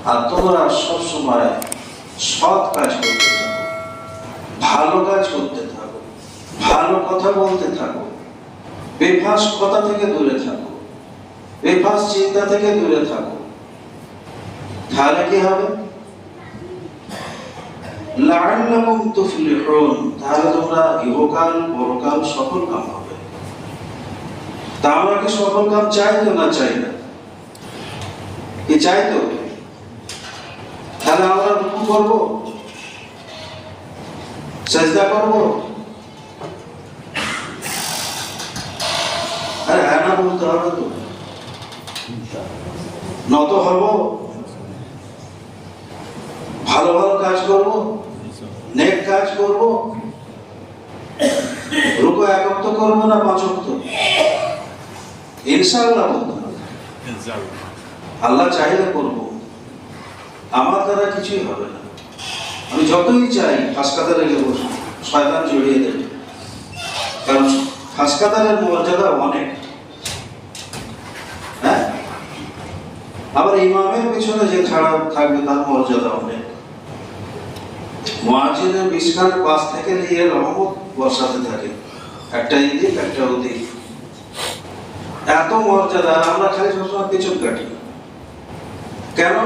আর তোমরা সবসময় সৎ কাজ করতে থাকো, ভালো কাজ করতে থাকো, ভালো কথা বলতে থাকো, বেফাস কথা থেকে দূরে থাকো, বেফাস চিন্তা থেকে দূরে থাকো। তাহলে কি হবে? লাআল্লাকুম তুফলিহুন, তাহলে তোমরা ইহকাল পরকাল সফল কাম হবে। তা আমরা কি সফল কাম চাই তো না চাই না? কি চাই তো? তাহলে আমরা রুকু করবো, সেজদা করবো, আরে হ্যাঁ না বলতে হবে তো, নত হব, ভালো ভালো কাজ করব, নেক কাজ করব, রুকু এক ওয়াক্ত করব না 5 ওয়াক্ত? ইনশাআল্লাহ বলতে হবে। আল্লাহ চাইলে করব, আমার দ্বারা কিছুই হবে না। আমি যতই চাই হাসপাতালে গেব, শয়তান জড়িয়ে দেবে, কারণ হাসপাতালের মর্যাদা অনেক। হ্যাঁ, আবার ইমামের পিছনে যে খারাপ থাকবে তার মর্যাদা অনেক। মুয়াজ্জিনের মিশকার পাশ থেকে নিয়ে রহমত বর্ষাতে থাকে, একটা এদিক একটা ওদিক, এত মর্যাদা। আমরা খালি সবসময় পিছন কাটি। কেন?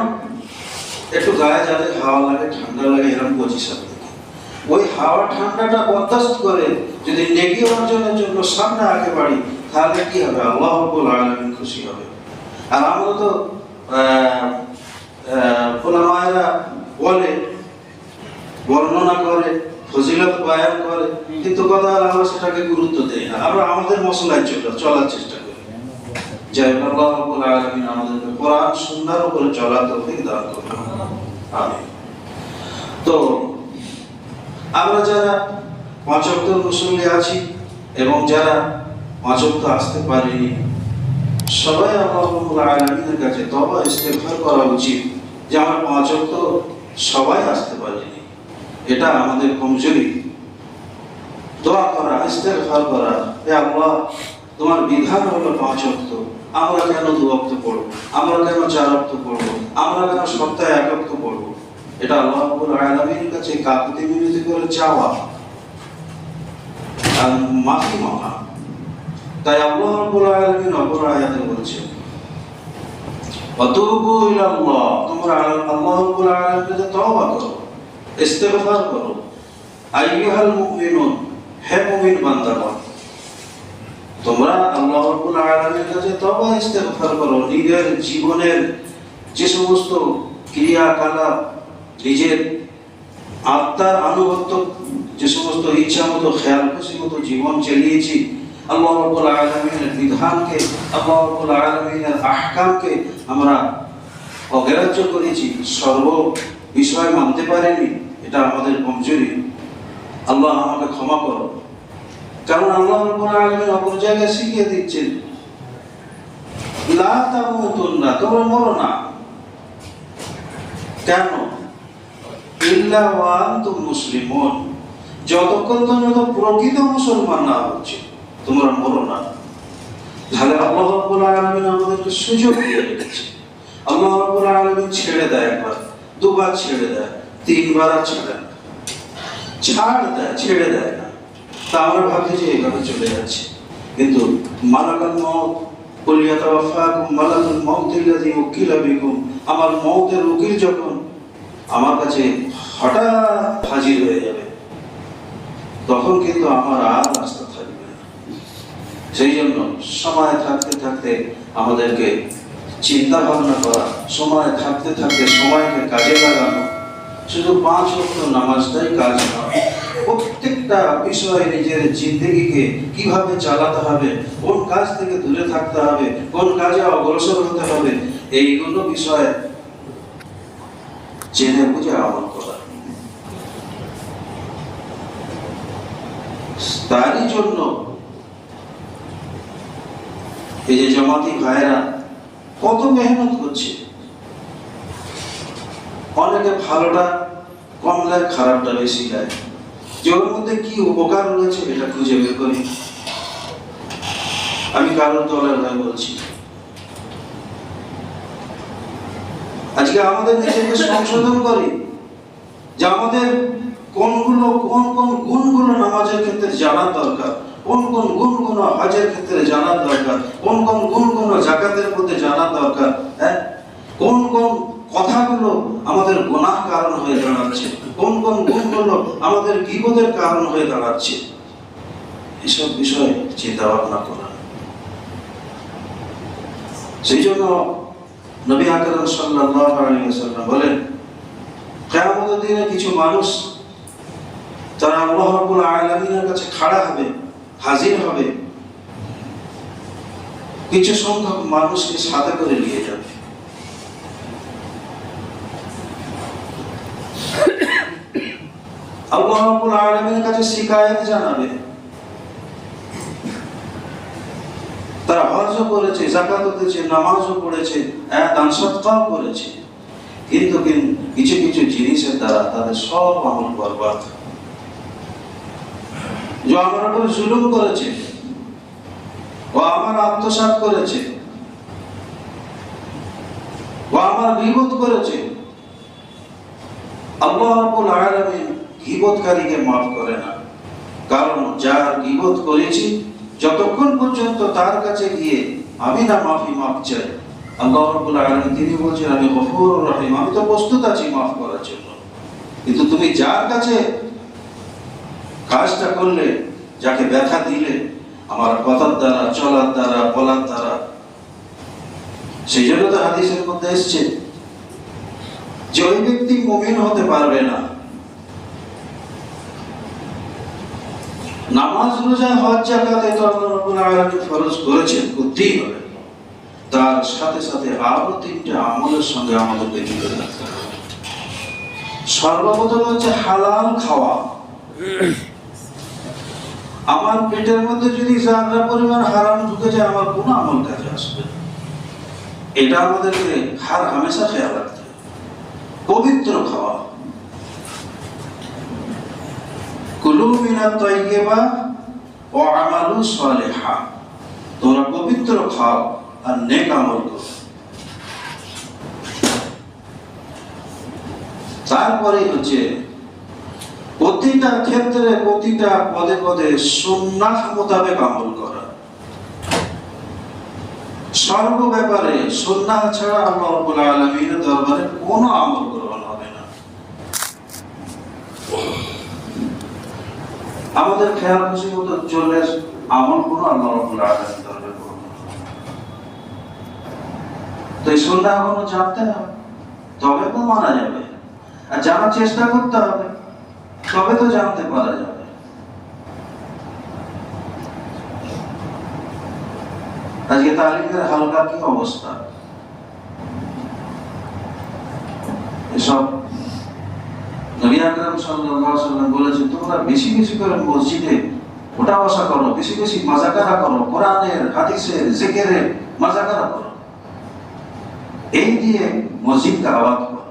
একটু গায়ে যাদের হাওয়া লাগে, ঠান্ডা লাগে, এরকম পজিশন থেকে ওই হাওয়া ঠান্ডাটা বরদাস্ত করে যদি নেকি অর্জনের জন্য সামনে আগে বাড়ি, তাহলে কি হবে? আল্লাহ রাব্বুল আলামিন খুশি হবে। আর আমরা তো উলামায়েরা বলে, বর্ণনা করে, ফজিলত বয়ান করে, কিন্তু কথা আমরা সেটাকে গুরুত্ব দেই না। আমরা আমাদের মশলায় চলার চেষ্টা করি। যাই হোক, আল্লাহ রাব্বুল আলামিন আমাদেরকে কোরআন সুন্নাহর উপরে চলার তৌফিক দান করুন। আমিন। তো আমরা যারা 5 ওয়াক্ত মুসল্লি আছি এবং যারা 5 ওয়াক্ত আসতে পারিনি, সবাই আল্লাহ রাব্বুল আলামিনের কাছে তওবা ইস্তেগফার করা উচিত যে আমরা 5 ওয়াক্ত সবাই আসতে পারিনি, এটা আমাদের কমজোরি। দোয়া করা, ইস্তেগফার করা, হে আল্লাহ তোমার বিধান হলো 5 ওয়াক্ত, আমরা কেন 2 ওয়াক্ত পড়ব, আমরা কেন 4 ওয়াক্ত পড়ব, আমরা কেন সপ্তাহে 1 ওয়াক্ত পড়ব? এটা আল্লাহ রাব্বুল আলামিনের কাছে কাকুতি মিনতি করে চাওয়া আর মাফি মাওয়া। তাই আল্লাহ রাব্বুল আলামিন অপর আয়াতে বলছেন, ওয়াতুবু ইলাল্লাহ, তোমরা আল্লাহ রাব্বুল আলামিনের কাছে তওবা করো, ইস্তেগফার করো। আইয়ুহাল মুমিনুন, হে মুমিন বান্দাগণ, তোমরা আল্লাহ রাব্বুল আলামিনের কাছে তওবা ইস্তেগফার করো। নিজের জীবনের যে সমস্ত ক্রিয়াকলাপ, নিজের আত্মার আনুগত্য, যে সমস্ত ইচ্ছা মতো খেয়াল খুশি মতো জীবন চালিয়েছি, আল্লাহ রাব্বুল আলামিনের বিধানকে, আল্লাহ রাব্বুল আলামিনের আহকামকে আমরা অগ্রাহ্য করেছি, সর্ব বিষয় মানতে পারিনি, এটা আমাদের কমজোরি। আল্লাহ আমাকে ক্ষমা করো। কারণ আল্লাহ রাব্বুল আলামিন অপর জায়গায় শিখিয়ে দিচ্ছেন, লা তামুতুন্না, তোমরা মরো না। কেন? ইল্লা ওয়া আনতুম মুসলিমুন, যতক্ষণ পর্যন্ত প্রকৃত মুসলমান না হচ্ছে তোমরা মরো না। তাহলে আল্লাহ রাব্বুল আলামিন আমাদেরকে সুযোগ দিয়ে রেখেছে। আল্লাহ রাব্বুল আলামিন ছেড়ে দেয়, একবার দুবার ছেড়ে দেয়, 3 বার আর ছাড়ে না, ছাড় দেয়, ছেড়ে দেয় না। তা আমরা ভাবছি যে এইভাবে চলে যাচ্ছে, কিন্তু মালাকুল মউত কুল ইয়াতাওয়াফাকুম মালাকুল মাউতিল্লাযী উকিলা বিকুম, আমার মউতের উকিল যখন আমার কাছে হঠাৎ হাজির হয়ে যাবে, তখন কিন্তু আমার আর রাস্তা থাকবে না। সেই জন্য সময় থাকতে থাকতে আমাদেরকে চিন্তা ভাবনা করা, সময় থাকতে থাকতে সময়কে কাজে লাগানো। শুধু 5 ওয়াক্ত নামাজটাই কাজ নয়, প্রত্যেকটা বিষয়ে নিজের জিন্দেগিকে কিভাবে চালাতে হবে, কোন কাজ থেকে দূরে থাকতে হবে, কোন কাজে অগ্রসর হতে হবে, এইগুলো বিষয়ে জেনে বুঝে আমল করা। তারই জন্য এই যে জামাতি ভাইরা কত মেহনত করছে। অনেকে ভালোটা কম লাগে, খারাপটা বেশি লাগে, যে ওর মধ্যে কি উপকার রয়েছে এটা খুঁজে বের করি। আমি কারোর তলার ভাই বলছি, আজকে আজকে আমাদের নিজেকে সংশোধন করি যে আমাদের কোন কোন গুণগুলো নামাজের ক্ষেত্রে জানার দরকার, কোন গুণগুলো হজের ক্ষেত্রে জানার দরকার, কোন গুণগুলো যাকাতের মধ্যে জানার দরকার, হ্যাঁ, কোন কথাগুলো আমাদের গুনাহ কারণ হয়ে দাঁড়াচ্ছে, কোন গুণগুলো আমাদের গীবতের কারণ হয়ে দাঁড়াচ্ছে, এসব বিষয়ে চিন্তা ভাবনা করা। সেই জন্য নবী আকরাম সাল্লাল্লাহু আলাইহি ওয়াসাল্লাম বলেন, কিয়ামতের দিনে কিছু মানুষ তারা আল্লাহ রাব্বুল আলামিনের কাছে খাড়া হবে, হাজির হবে, কিছু সংখ্যক মানুষকে সাথে করে নিয়ে যাবে। আল্লাহ রাব্বুল আলামিনের কাছে শিকায়াত জানাবে, তারা হজও করেছে, যাকাতও দিয়েছে, নামাজও পড়েছে, দান সদকাও করেছে, কিন্তু কিছু কিছু জিনিসের দ্বারা তাদের সব আমল বরবাদ। যে আমার উপর জুলুম করেছে, ও আমার আত্মসাৎ করেছে, ও আমার গীবত করেছে, আল্লাহ রাব্বুল আলামিন গীবতকারীকে মাফ করে না। কারণ যার গীবত করেছি, যতক্ষণ পর্যন্ত তার কাছে গিয়ে আমি না মাফ চাই, আল্লাহ রাব্বুল আলামিন তিনি বলছেন আমি গফুরুর রহিম, আমি তো প্রস্তুত আছি মাফ করার জন্য। কিন্তু তুমি যার কাছে কাজটা করলে, যাকে ব্যথা দিলে আমার কথার দ্বারা, চলার দ্বারা, বলার দ্বারা, সেই জন্য তো হাদিসের মধ্যে এসছে যে ওই ব্যক্তি মুমিন হতে পারবে না। নামাজ, রোজা, হজ, যাকাত তো আল্লাহ রাব্বুল আলামিন ফরজ করেছেন, করতেই হবে। তার সাথে সাথে আরো তিনটা আমলের সঙ্গে আমাদেরকে জুড়ে রাখতে হবে। সর্বপ্রথম হচ্ছে হালাল খাওয়া। আমার পেটের মধ্যে যদি যারা পরিমাণ হারাম ঢুকে যায়, আমার কোন আমল কাজে আসবে? এটা আমাদেরকে হামেশা খেয়াল রাখতে হবে। পবিত্র খাওয়া, কুলু মিনাত তাইয়্যিবা ওয়া আমালু সালিহা, তোমরা পবিত্র খাও আর নেক আমল করো। তারপরে হচ্ছে প্রতিটা ক্ষেত্রে, প্রতিটা পদে পদে সুন্নাহ মোতাবেক আমল করা। সর্ব ব্যাপারে সুন্নাহ ছাড়া আল্লাহ রাব্বুল আলামিনের দরবারে কোনো আমল গ্রহণ হবে না। আমাদের খেয়াল খুশি মতো চলে আমল কোনো আল্লাহ রাব্বুল আলামিনের দরবারে গ্রহণ হবে না। তো এই সুন্নাহগুলো জানতে হবে, তবে তো মানা যাবে, আর জানার চেষ্টা করতে হবে, তবে তো জানতে পারা যাবে। আজকে তালিমের হালকা কি অবস্থা? এসব নবী আকরাম সাল্লাল্লাহু আলাইহি ওয়াসাল্লাম বলেছেন, তোমরা বেশি বেশি করে মসজিদে ওঠা বসা করো, বেশি বেশি মাজাকারা করো, কোরআনের, হাদিসের, জিকিরের মাজাকারা করো, এই দিয়ে মসজিদকে আবাদ করো।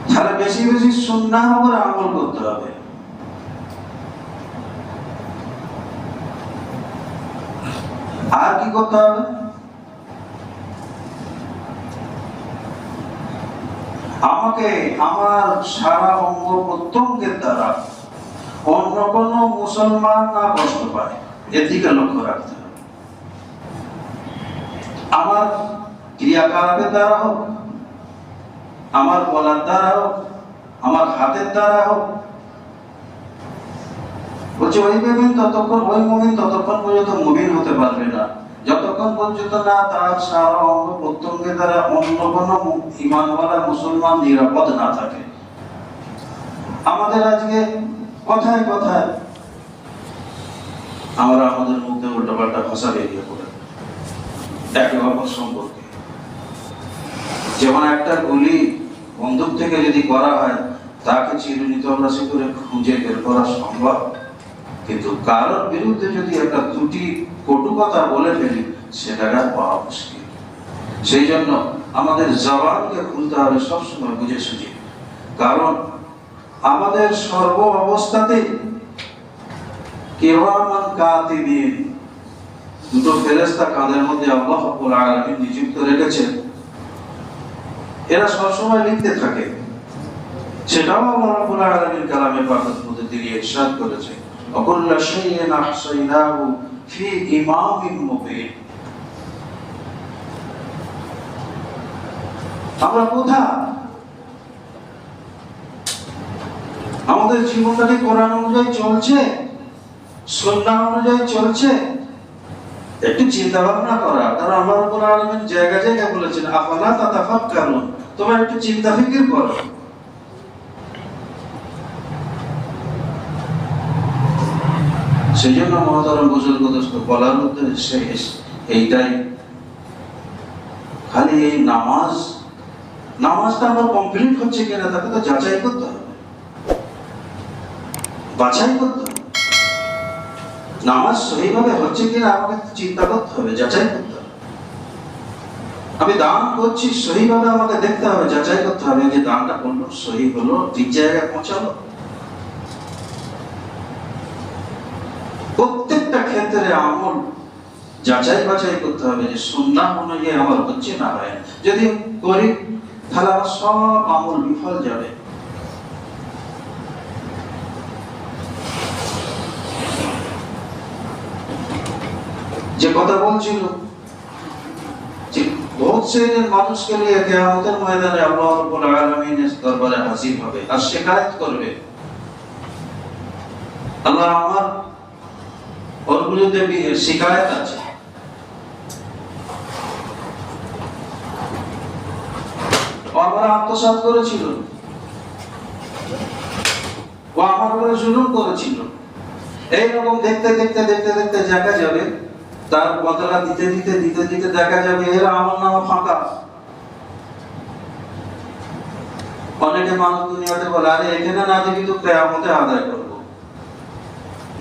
তাহলে বেশি বেশি সুন্নাহ উপরে আমল করতে হবে। আর কি করতে হবে? আমাকে আমার সারা অঙ্গ প্রত্যঙ্গের দ্বারা অন্য কোন মুসলমান না কষ্ট পায়, এর দিকে লক্ষ্য রাখতে হবে। আমার ক্রিয়াকলাপের দ্বারা হোক, আমার বলার দ্বারা হোক, আমার হাতের দ্বারা হোক, বলছে ওই মুমিন ততক্ষণ পর্যন্ত মুমিন হতে পারবে না, যতক্ষণ পর্যন্ত না তার সারা অঙ্গ প্রত্যঙ্গের দ্বারা অন্য কোনো ঈমানওয়ালা মুসলমান নিরাপদ না থাকে। আমাদের আজকে কথায় কথায় আমরা আমাদের মধ্যে উল্টাপাল্টা ভাষা বেরিয়ে পড়ে একে অপর সম্পর্কে। যেমন একটা গুলি বন্দুক থেকে যদি করা হয়, তাকে চিরুনি তল্লাশি করে খুঁজে বের করা সম্ভব, কিন্তু কারোর বিরুদ্ধে যদি একটা ত্রুটি কটু কথা বলে ফেলি, সেটাকে পাওয়া মুশকিল। সেই জন্য আমাদের জবানকে খুলতে হবে সবসময় বুঝে সুঝে, কারণ আমাদের সর্ব অবস্থাতে কিরামান কাতিবিন দুটো ফেরেশতা কাঁধের মধ্যে আল্লাহ রাব্বুল আলামিন নিযুক্ত রেখেছেন, এরা সবসময় লিখতে থাকে। সেটাও আল্লাহ রাব্বুল আলামিন কালামে পাকের মধ্যে তিনি ইরশাদ করেছেন, ওয়াকুল্লা শাইইন আহসাইনাহু ফি ইমামিন মুবিন। আমরা কোথায়? আমাদের জীবনটা কি কোরআন অনুযায়ী চলছে, সুন্নাহ অনুযায়ী চলছে? একটু চিন্তা ভাবনা করা। কারণ আল্লাহ রাব্বুল আলামিন জায়গা জায়গা বলেছেন, আফালা তাতাফাক্কারুন, তোমরা একটু চিন্তা ফিকির করো। সেই জন্য মহতারাম বুজুর্গদোস্ত বলার উদ্দেশ্য এইটাই, খালি এই নামাজটা আমার কমপ্লিট হচ্ছে কিনা তাকে তো যাচাই করতে হবে, বাছাই করতে হবে। নামাজ সহিভাবে হচ্ছে কিনা আমাকে চিন্তা করতে হবে, যাচাই করতে হবে। আমি দান করছি সহিভাবে আমাকে দেখতে হবে, যাচাই করতে হবে যে দানটা কোন সহি হলো, ঠিক জায়গায় পৌঁছালো। প্রত্যেকটা ক্ষেত্রে আমল যাচাই বাছাই করতে হবে যে সুন্নাহ অনুযায়ী আমার হচ্ছে না হয়। যদি করি তাহলে আমার সব আমল বিফল যাবে। যে কথা বলছিল যে বহুত শ্রেণীর মানুষকে নিয়ে কিয়ামতের ময়দানে আল্লাহ রাব্বুল আলামিনের দরবারে হাজির হবে আর শিকায়ত করবে, আল্লাহ আমার ওর বিরুদ্ধে শিকায়ত আছে। আমার আত্মসাৎ করেছিল, ও আমার উপরে জুলুম করেছিল। এইরকম দেখতে দেখতে দেখতে দেখতে দেখা যাবে তার বদলা দিতে দিতে দিতে দিতে দেখা যাবে এর আমলনামা ফাঁকা। অনেকে মানুষ দুনিয়াতে বলে, আরে এখানে না দেখি তো কিয়ামতে আদায় করবো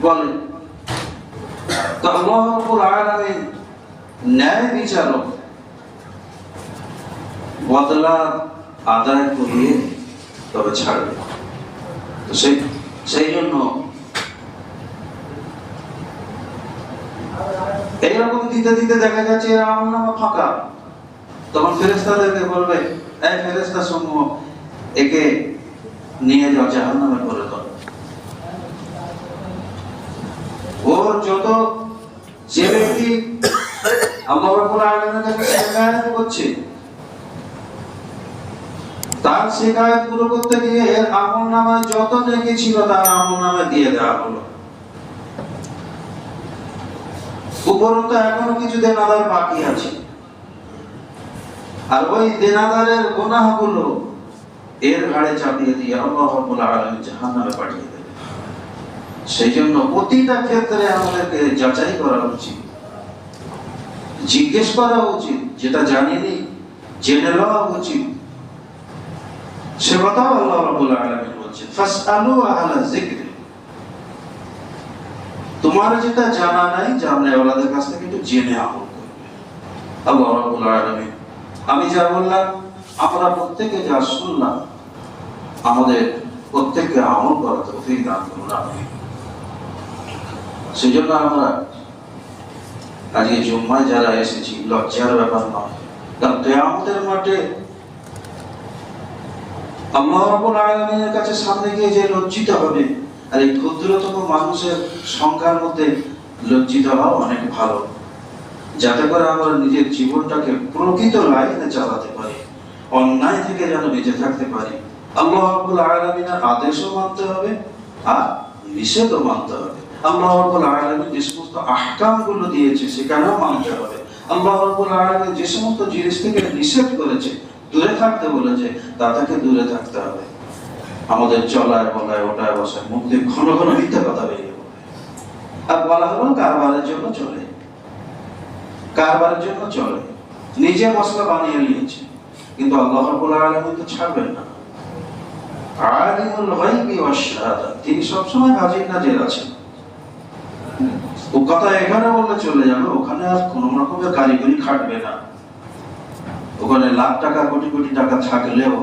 বলে। তো আল্লাহ রাব্বুল আলামিন ন্যায় বিচারক, বদলা আদায় করিয়ে তবে ছাড়বে। তো সেই জন্য এইরকম দিতে দিতে দেখা যাচ্ছে আমলনামা ফাঁকা। তখন ফেরেশতাদেরকে বলবে, এই ফেরেশতা সমূহ একে নিয়ে যাও জাহান্নামে করে দাও। ওর যত যে ব্যক্তি আল্লাহ রাব্বুল আলামিনের কাছে শিকায়ত করছে, তার শিকায়ত পুরো করতে গিয়ে এর আমলনামায় যত নেকি ছিল তার আমলনামায় দিয়ে দেওয়া হলো। উপরন্তু এখনো কিছু দেনাদার বাকি আছে, আর ওই দেনাদারের গুনাহগুলো এর ঘাড়ে চাপিয়ে দিয়ে আল্লাহ রাব্বুল আলামিন জাহান্নামে পাঠিয়ে দেবে। সেই জন্য প্রতিটা ক্ষেত্রে আমাদেরকে যাচাই করা উচিত, জিজ্ঞেস করা উচিত, যেটা জানিনি জেনে লওয়া উচিত। সে কথাও আল্লাহ রাব্বুল আলামিন বলছেন, ফাসআলু আহলা যিকরি, তোমার যেটা জানা নাই জাননেওয়ালাদের কাছ থেকে একটু জেনে আমল করবে। আল্লাহ রাব্বুল আলামিন আমি যা বললাম, আমরা প্রত্যেকে যা শুনলাম, আমাদের প্রত্যেককে আমল করা তৌফিক দান করুন। আমিন। সেজন্য আমরা আজকে জুম্মায় যারা এসেছি, লজ্জার ব্যাপার নয়, কারণ কিয়ামতের মাঠে আল্লাহ রাব্বুল আলামিনের কাছে সামনে গিয়ে যে লজ্জিত হবে, আর এই ক্ষুদ্রতম মানুষের সংখ্যার মধ্যে লজ্জিত হওয়া অনেক ভালো, যাতে করে আমরা নিজের জীবনটাকে প্রকৃত লাইনে চালাতে পারি, অন্যায় থেকে যেন বেঁচে থাকতে পারি। আল্লাহ রাব্বুল আলামিনের আদেশও মানতে হবে আর নিষেধও মানতে হবে। আল্লাহ রাব্বুল আলামিন যে সমস্ত আহকামগুলো দিয়েছে সেখানেও মানতে হবে। আল্লাহ রাব্বুল আলামিন যে সমস্ত জিনিস থেকে নিষেধ করেছে, দূরে থাকতে বলেছে, তা থেকে দূরে থাকতে হবে। আমাদের চলায় বলায় ওটায় বসায় মুখ দিয়ে ঘন ঘন মিথ্যা কথা বেরিয়ে পড়ে, আর বলা হলো কারবারের জন্য চলে, কারবারের জন্য চলে, নিজে মশলা বানিয়ে নিয়েছে। কিন্তু আল্লাহ রাব্বুল আলামিন তো ছাড়বেন না। আলিমুল গায়বি ওয়াশ শাহাদা, তিনি সবসময় হাজির নাজির আছেন। ও কথা এখানে বললে চলে যাবে, ওখানে আর কোনো রকমের কারিগরি খাটবে না। ওখানে লাখ টাকা কোটি কোটি টাকা থাকলেও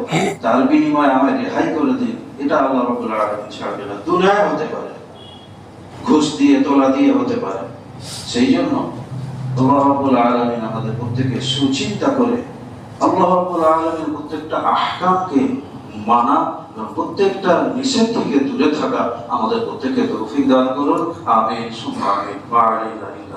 তার বিনিময়ে আমায় রেহাই করে দিন, এটা আল্লাহ রাব্বুল আলামিন ছাড়বে না। দুনিয়ায় হতে পারে, ঘুষ দিয়ে তোলা দিয়ে হতে পারে। সেই জন্য আল্লাহ রাব্বুল আলামিন আমাদের প্রত্যেককে সুচিন্তা করে আল্লাহ রাব্বুল আলামিনের প্রত্যেকটা আহকামকে মানা এবং প্রত্যেকটা নিষেধ থেকে দূরে থাকা আমাদের প্রত্যেককে তৌফিক দান করুন। আমিন সুবহানাল্লাহি ওয়া আলাইহি